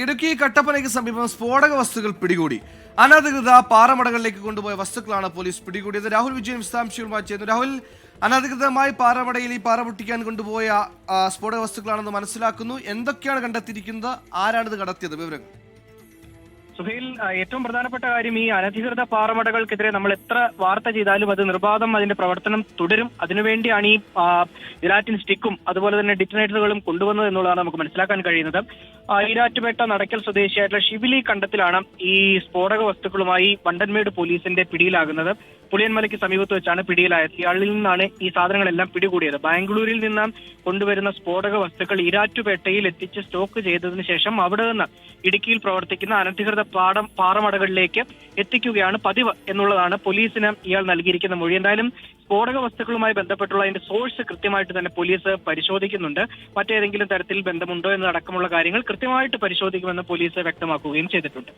ഇടുക്കി കട്ടപ്പനയ്ക്ക് സമീപം സ്ഫോടക വസ്തുക്കൾ പിടികൂടി. അനധികൃത പാറമടകളിലേക്ക് കൊണ്ടുപോയ വസ്തുക്കളാണ് പോലീസ് പിടികൂടിയത്. രാഹുൽ വിജയൻ വിശദാംശങ്ങളുമായി ചേരുന്നു. രാഹുൽ, അനധികൃതമായി പാറമടയിൽ ഈ പാറ പൊട്ടിക്കാൻ കൊണ്ടുപോയ സ്ഫോടക വസ്തുക്കളാണെന്ന് മനസ്സിലാക്കുന്നു. എന്തൊക്കെയാണ് കണ്ടെത്തിയിരിക്കുന്നത്? ആരാണിത് കടത്തിയത്? വിവരങ്ങൾ. സുഹൈൽ, ഏറ്റവും പ്രധാനപ്പെട്ട കാര്യം ഈ അനധികൃത പാറമടകൾക്കെതിരെ നമ്മൾ എത്ര വാർത്ത ചെയ്താലും അത് നിർബാധം അതിന്റെ പ്രവർത്തനം തുടരും. അതിനുവേണ്ടിയാണ് ഈ ജെലാറ്റിൻ സ്റ്റിക്കും അതുപോലെ തന്നെ ഡിറ്റനേറ്ററുകളും കൊണ്ടുവന്നത് എന്നുള്ളതാണ് നമുക്ക് മനസ്സിലാക്കാൻ കഴിയുന്നത്. ഈരാറ്റുപേട്ട നടക്കൽ സ്വദേശിയായിട്ടുള്ള ഷിബിലി കണ്ടത്തിലാണ് ഈ സ്ഫോടക വസ്തുക്കളുമായി വണ്ടൻമേട് പോലീസിന്റെ പിടിയിലാകുന്നത്. പുളിയൻമലയ്ക്ക് സമീപത്ത് വെച്ചാണ് പിടിയിലായത്. ഇയാളിൽ നിന്നാണ് ഈ സാധനങ്ങളെല്ലാം പിടികൂടിയത്. ബാംഗ്ലൂരിൽ നിന്ന് കൊണ്ടുവരുന്ന സ്ഫോടക വസ്തുക്കൾ ഈരാറ്റുപേട്ടയിൽ എത്തിച്ച് സ്റ്റോക്ക് ചെയ്തതിനു ശേഷം അവിടെ നിന്ന് ഇടുക്കിയിൽ പ്രവർത്തിക്കുന്ന അനധികൃത പാറമടകളിലേക്ക് എത്തിക്കുകയാണ് പതിവ് എന്നുള്ളതാണ് പോലീസിന് ഇയാൾ നൽകിയിരിക്കുന്ന മൊഴി. എന്തായാലും സ്ഫോടക വസ്തുക്കളുമായി ബന്ധപ്പെട്ടുള്ള അതിന്റെ സോഴ്സ് കൃത്യമായിട്ട് തന്നെ പോലീസ് പരിശോധിക്കുന്നുണ്ട്. മറ്റേതെങ്കിലും തരത്തിൽ ബന്ധമുണ്ടോ എന്നതടക്കമുള്ള കാര്യങ്ങൾ കൃത്യമായിട്ട് പരിശോധിക്കുമെന്ന് പോലീസ് വ്യക്തമാക്കുകയും ചെയ്തിട്ടുണ്ട്.